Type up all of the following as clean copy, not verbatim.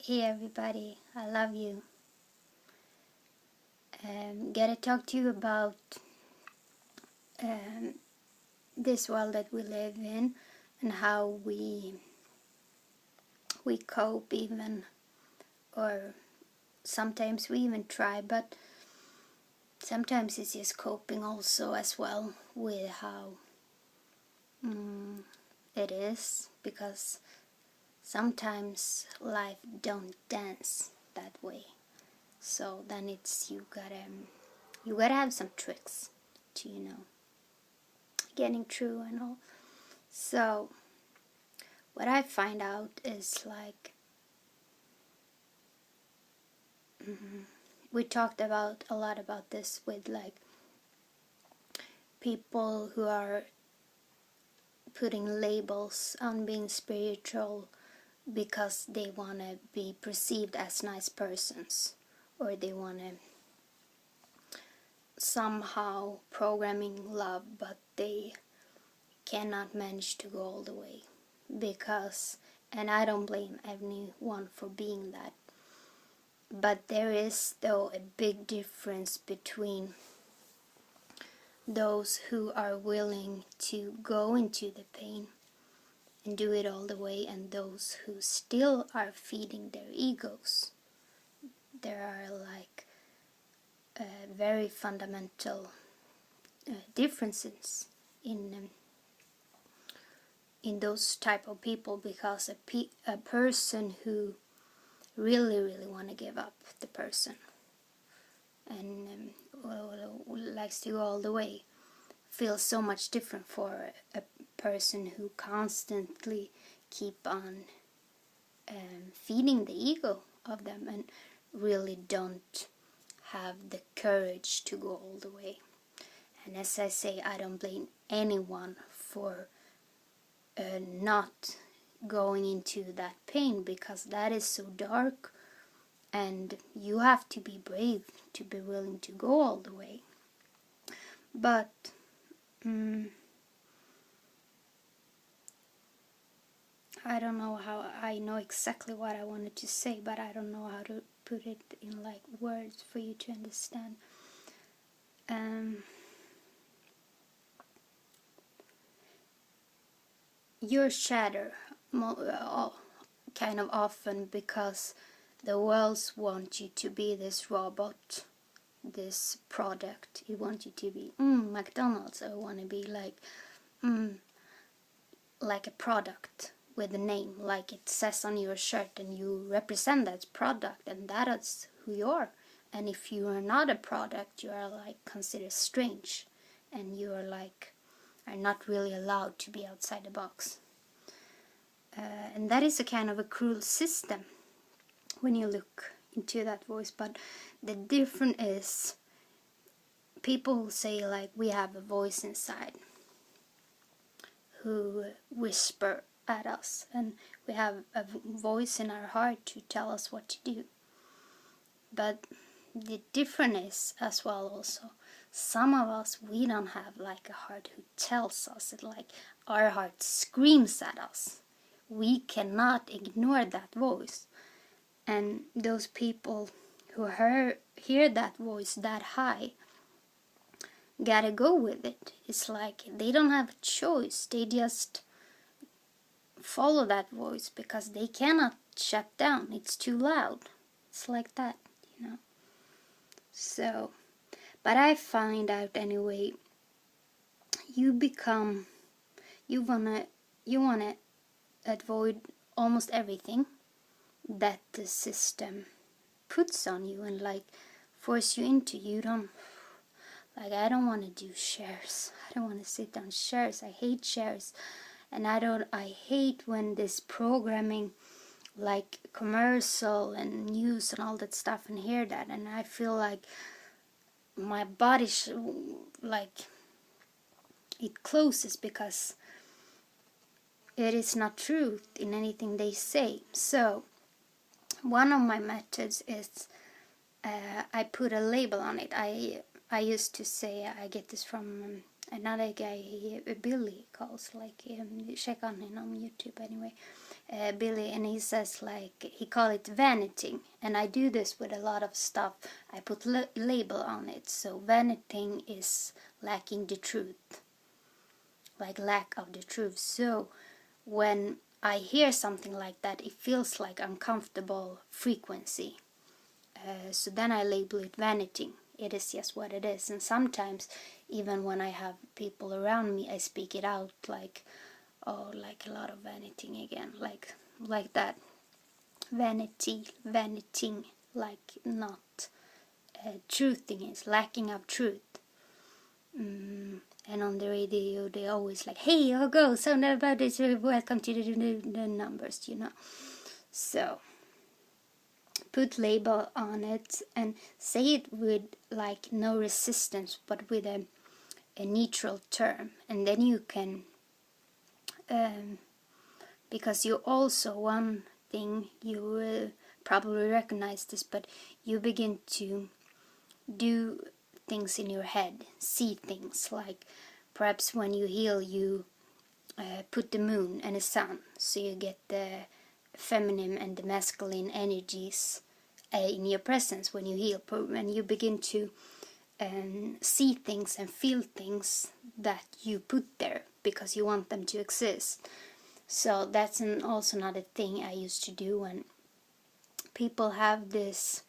Hey everybody, I love you. Gotta talk to you about this world that we live in and how we cope even, or sometimes we even try, but sometimes it's just coping also as well with how it is, because sometimes life don't dance that way. So then it's you gotta have some tricks to getting through and all. So what I find out is like we talked about a lot about this with like people who are putting labels on being spiritual because they want to be perceived as nice persons, or they want to somehow programming love, but they cannot manage to go all the way because, and I don't blame anyone for being that, but there is though a big difference between those who are willing to go into the pain and do it all the way, and those who still are feeding their egos. There are like very fundamental differences in those type of people, because a person who really want to give up the person and likes to go all the way feels so much different for a person who constantly keep on feeding the ego of them and really don't have the courage to go all the way. And as I say, I don't blame anyone for not going into that pain, because that is so dark, and you have to be brave to be willing to go all the way. But I don't know how, I know exactly what I wanted to say, but I don't know how to put it in like words for you to understand. You're shattered kind of often because the worlds want you to be this robot, this product. It wants you to be McDonald's. I want to be like a product with a name, like it says on your shirt, and you represent that product, and that is who you are. And if you are not a product, you are like considered strange, and you are like are not really allowed to be outside the box. And that is a kind of a cruel system when you look into that voice. But the difference is, people say like we have a voice inside who whisper at us, and we have a voice in our heart to tell us what to do. But the difference is as well also, some of us, we don't have like a heart who tells us it, like our heart screams at us. We cannot ignore that voice. And those people who hear that voice that high gotta go with it. It's like they don't have a choice. They just follow that voice because they cannot shut down. It's too loud. It's like that, So, but I find out anyway, you wanna avoid almost everything that the system puts on you and like force you into. You don't like, I don't want to do shares. I don't want to sit on shares. I hate shares. And I hate when this programming, like commercial and news and all that stuff, and hear that, and I feel like my body like it closes, because it is not truth in anything they say. So one of my methods is I put a label on it. I used to say, I get this from another guy, Billy calls, like check on him on YouTube anyway. Billy, and he says like he call it vanity, and I do this with a lot of stuff. I put label on it. So vanity is lacking the truth, like lack of the truth. So when I hear something like that, it feels like uncomfortable frequency. So then I label it vanity. It is just what it is. And sometimes, even when I have people around me, I speak it out like, oh, like a lot of vanity again, like that. Vanity, vanity, like not truthing is lacking of truth. And on the radio, they always like, hey, oh, go, sound about this, welcome to the numbers, you know. So put label on it and say it with like no resistance, but with a neutral term, and then you can because you also, one thing you will probably recognize this, but you begin to do things in your head, see things, like perhaps when you heal you put the moon and the sun, so you get the feminine and the masculine energies in your presence when you heal, and you begin to see things and feel things that you put there because you want them to exist. So that's also another thing I used to do when people have this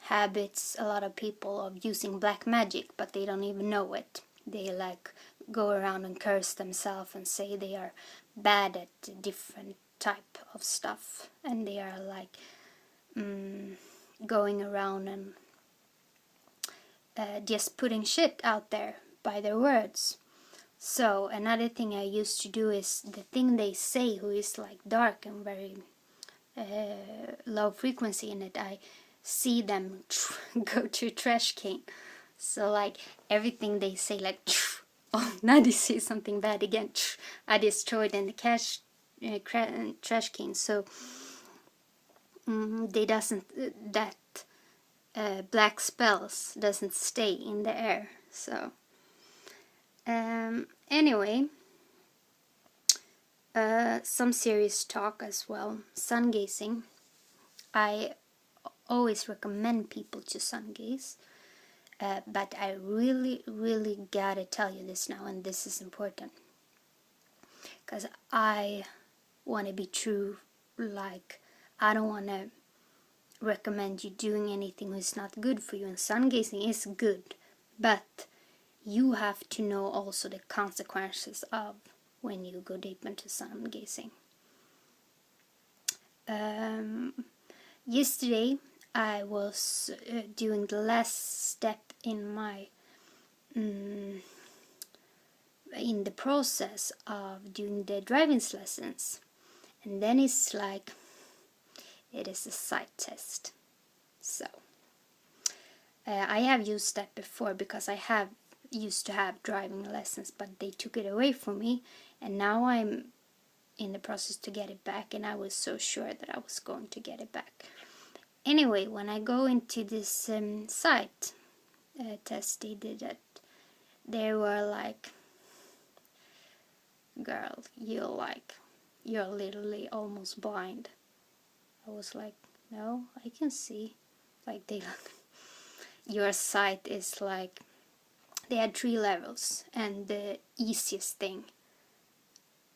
habits, a lot of people, of using black magic, but they don't even know it. They like go around and curse themselves and say they are bad at different type of stuff, and they are like going around and just putting shit out there by their words. So another thing I used to do is the thing they say who is like dark and very low frequency in it, I see them go to trash can. So like everything they say, like, oh, now they say something bad again, I destroyed in the trash can. So they doesn't that black spells doesn't stay in the air. So anyway, some serious talk as well. Sun gazing. I always recommend people to sun gaze, but I really gotta tell you this now, and this is important, because I want to be true. Like, I don't want to recommend you doing anything that's not good for you, and sun gazing is good, but you have to know also the consequences of when you go deep into sun gazing. Yesterday I was doing the last step in my in the process of doing the driving lessons, and then it's like it is a sight test. So I have used that before because I have used to have driving lessons, but they took it away from me, and now I'm in the process to get it back, and I was so sure that I was going to get it back. Anyway, when I go into this sight test they did it, they were like, girl, you're literally almost blind. I was like, no, I can see. Like, they like, your sight is like, they had 3 levels, and the easiest thing,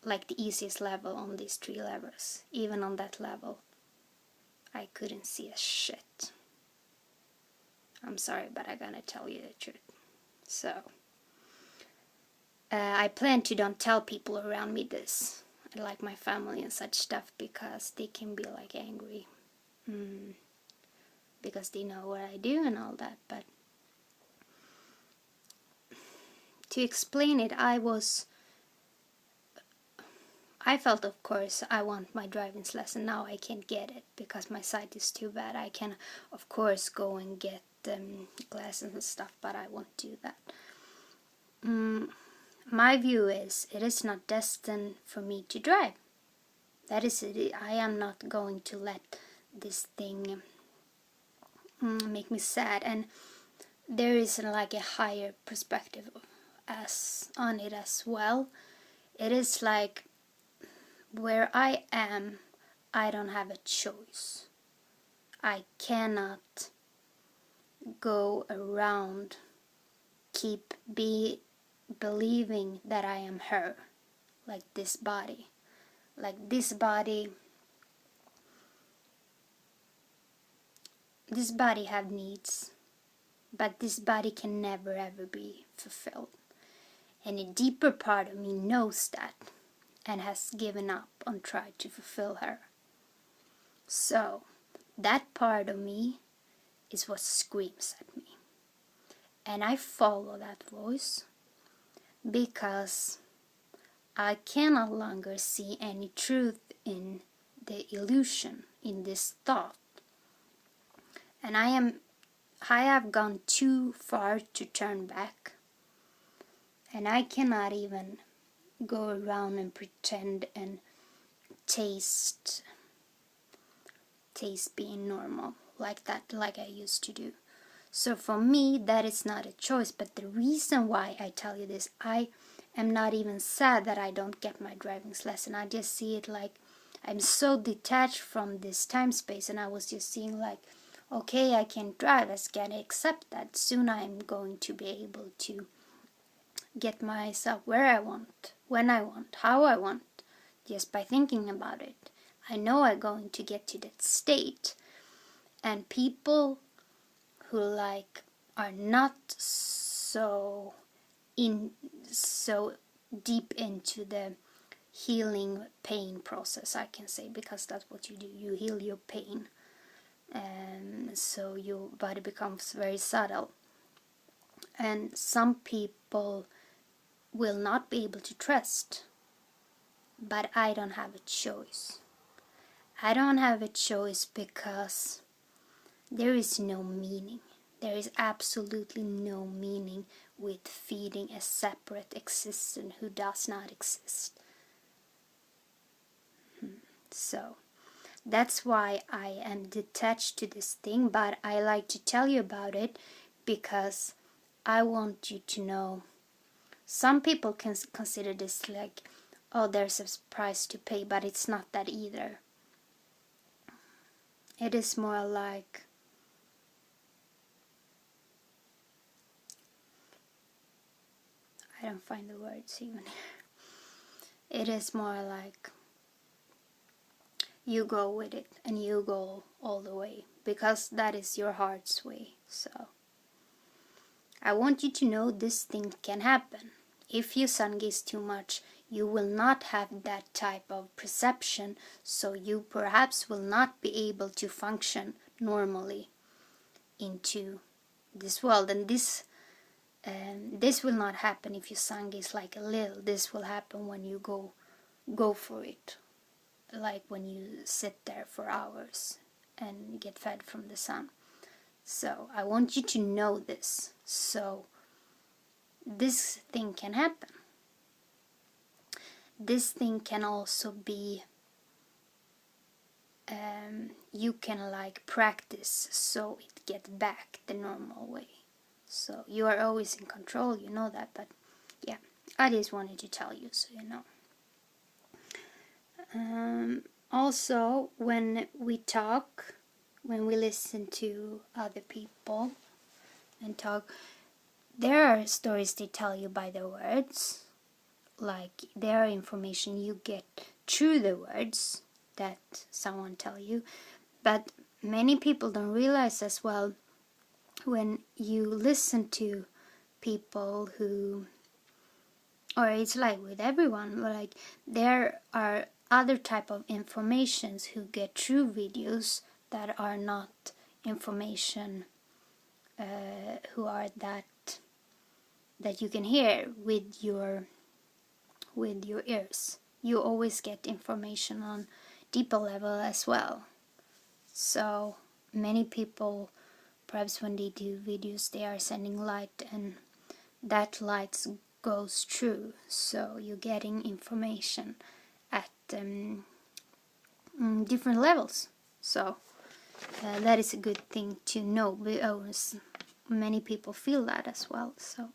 like the easiest level on these 3 levels, even on that level, I couldn't see a shit. I'm sorry, but I gotta tell you the truth. So I plan to don't tell people around me this, like my family and such stuff, because they can be like angry, because they know what I do and all that. But to explain it, I felt, of course, I want my driving lesson. Now I can't get it because my sight is too bad. I can, of course, go and get glasses and stuff, but I won't do that. My view is, it is not destined for me to drive. That is it. I am not going to let this thing make me sad. And there is like a higher perspective on it as well. It is like, where I am, I don't have a choice. I cannot go around believing that I am her, like this body. Like this body have needs, but this body can never ever be fulfilled. And a deeper part of me knows that and has given up on trying to fulfill her. So that part of me is what screams at me. And I follow that voice because I can no longer see any truth in the illusion, in this thought. And I have gone too far to turn back. And I cannot even go around and pretend and taste being normal like that, like I used to do. So for me, that is not a choice. But the reason why I tell you this, I am not even sad that I don't get my driving lesson. I just see it like I'm so detached from this time space, and I was just seeing like, okay, I can drive. I can accept that. Soon I'm going to be able to get myself where I want, when I want, how I want, just by thinking about it. I know I'm going to get to that state. And people who like are not so deep into the healing pain process, I can say, because that's what you do. You heal your pain, and so your body becomes very subtle. And some people will not be able to trust, but I don't have a choice. I don't have a choice because there is no meaning. There is absolutely no meaning with feeding a separate existence who does not exist. So that's why I am detached to this thing, but I like to tell you about it because I want you to know. Some people can consider this like, oh, there's a price to pay, but it's not that either. It is more like, I don't find the words even here. It is more like you go with it and you go all the way because that is your heart's way. So I want you to know this thing can happen. If you sungaze too much, you will not have that type of perception, so you perhaps will not be able to function normally into this world. And this will not happen if you sungaze like a little. This will happen when you go for it, like when you sit there for hours and get fed from the sun. So I want you to know this. So this thing can happen. This thing can also be, you can like practice so it gets back the normal way. So you are always in control, you know that, but yeah, I just wanted to tell you so you know. Also, when we talk, when we listen to other people and talk, there are stories they tell you by their words. Like there are information you get through the words that someone tell you. But many people don't realize as well, when you listen to people who, or it's like with everyone, like there are other type of informations who get through videos that are not information who are that you can hear with your ears. You always get information on deeper level as well. So many people, perhaps when they do videos, they are sending light, and that light goes through, so you're getting information at different levels. So that is a good thing to know, because many people feel that as well. So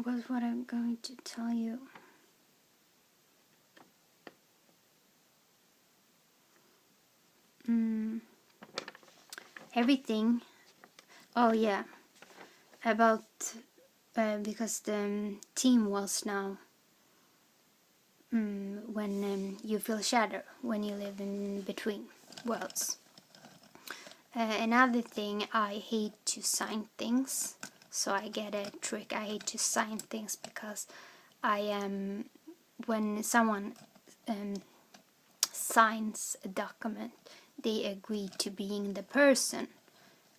was what I'm going to tell you. everything. Oh yeah, about because the theme was now when you feel shadow, when you live in between worlds. Another thing, I hate to sign things, so I get a trick. I hate to sign things because I am when someone signs a document, they agree to being the person,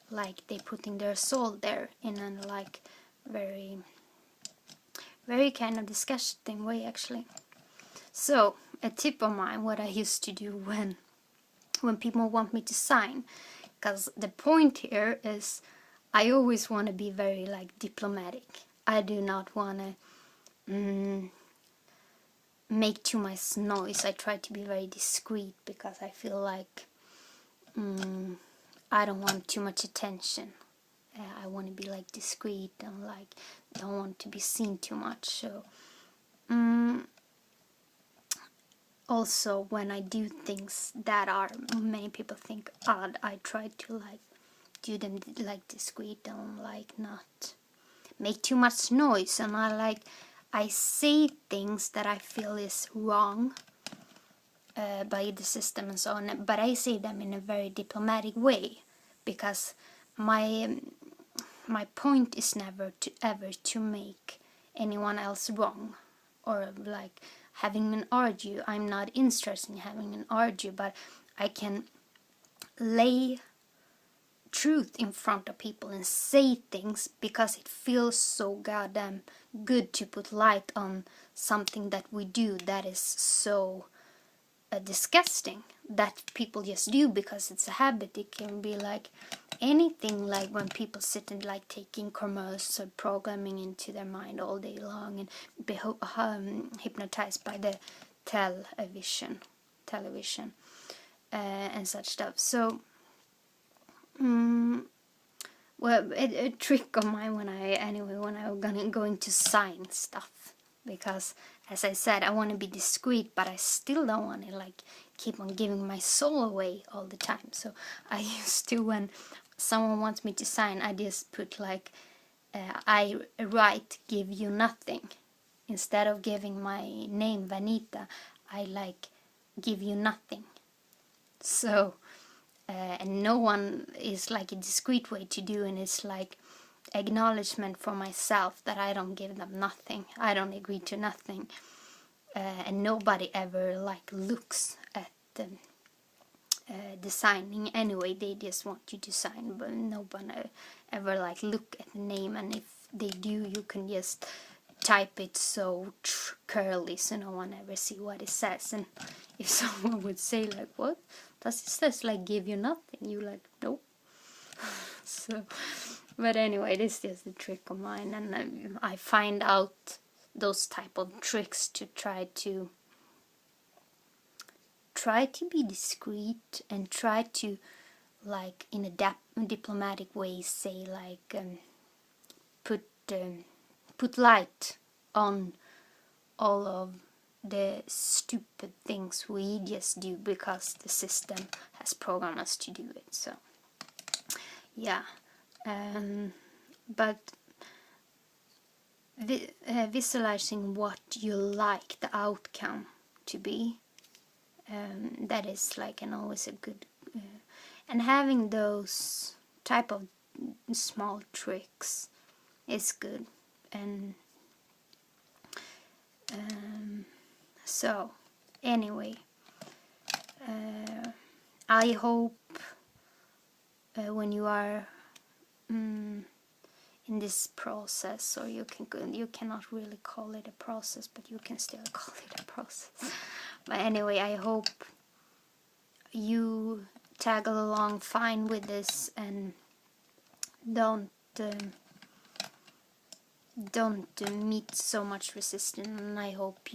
like they putting their soul there in a like very very kind of disgusting way actually. So a tip of mine, what I used to do when people want me to sign, because the point here is I always want to be very like diplomatic. I do not want to make too much noise. I try to be very discreet because I feel like I don't want too much attention. I want to be like discreet and like don't want to be seen too much. So also when I do things that are many people think odd, I try to like do them like discreet and like not make too much noise, and I say things that I feel is wrong by the system and so on, but I say them in a very diplomatic way because my point is never to ever to make anyone else wrong or like having an argue. I'm not interested in having an argue, but I can lay truth in front of people and say things because it feels so goddamn good to put light on something that we do that is so disgusting, that people just do because it's a habit. It can be like anything, like when people sit and like taking commercial programming into their mind all day long and be hypnotized by the television and such stuff. So well, a trick of mine when I'm going to sign stuff, because as I said, I want to be discreet, but I still don't want to like keep on giving my soul away all the time. So I used to, when someone wants me to sign, I just put like I write give you nothing. Instead of giving my name Vanita, I like give you nothing. So and no one is like a discreet way to do, and it's like acknowledgement for myself that I don't give them nothing, I don't agree to nothing, and nobody ever like looks at the signing anyway. They just want you to sign, but no one ever like look at the name, and if they do, you can just type it so curly so no one ever see what it says. And if someone would say like, what does it says, like give you nothing, you like nope. So but anyway, this is the trick of mine, and I find out those type of tricks to try to be discreet and try to like in a diplomatic way say like put light on all of the stupid things we just do because the system has programmed us to do it. So yeah, but visualizing what you like the outcome to be, that is like and always a good and having those type of small tricks is good. And so anyway, I hope when you are in this process, or you cannot really call it a process, but you can still call it a process. But anyway, I hope you tag along fine with this and don't meet so much resistance. And I hope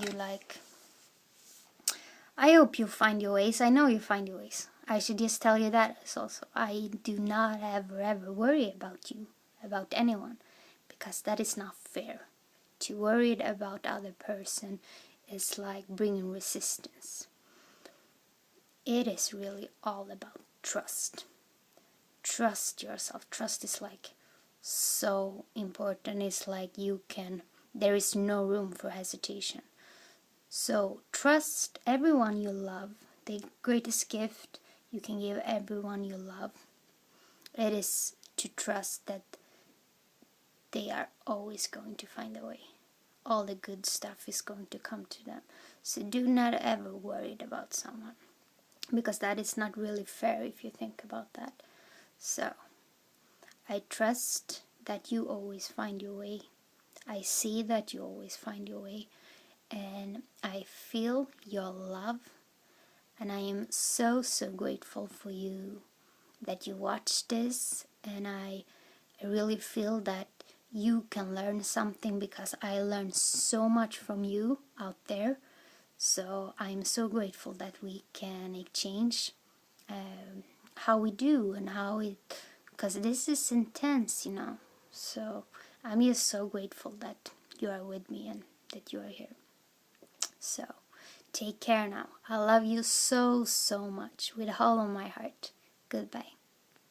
you find your ways. I know you find your ways. I should just tell you that also. I do not ever worry about you, about anyone, because that is not fair. To worry about other person is like bringing resistance. it is really all about trust. Trust yourself. Trust is like so important. It's like there is no room for hesitation. So trust everyone you love. The greatest gift you can give everyone you love, it is to trust that they are always going to find a way. All the good stuff is going to come to them. So do not ever worry about someone, because that is not really fair if you think about that. So I trust that you always find your way. I see that you always find your way, and I feel your love, and I am so grateful for you that you watch this, and I really feel that you can learn something, because I learned so much from you out there. So I'm so grateful that we can exchange how we do and how it, because this is intense, So I'm just so grateful that you are with me and that you are here. So take care now. I love you so much with all of my heart. Goodbye.